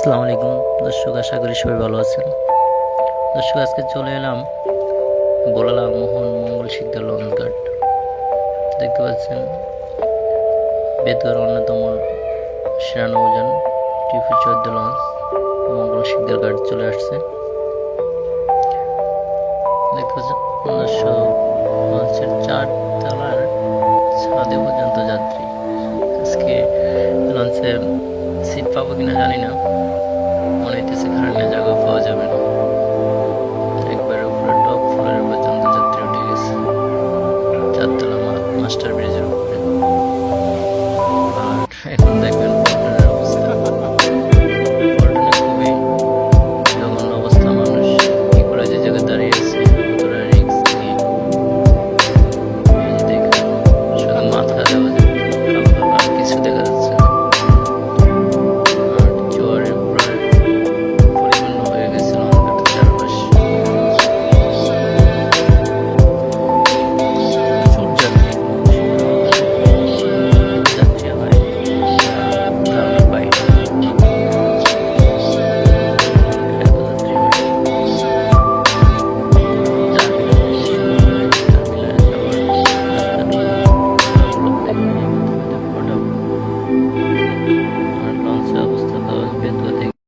আসসালামু আলাইকুম দর্শক, আশা করি সবাই ভালো আছেন। দর্শক, আজকে চলে এলাম বোলালা মোহন মঙ্গল শিকদার লঞ্চ ঘাট। দেখতে পাচ্ছেন বেতুয়ার অন্যতম সেরা নৌযান টিপু 14 লঞ্চ মঙ্গল শিকদার ঘাট চলে আসছে। দেখতে পাচ্ছেন দর্শক, লঞ্চের 4 তলার ছাদে পর্যন্ত যাত্রী। আজকে লঞ্চে সিট পাবো কিনা জানি না।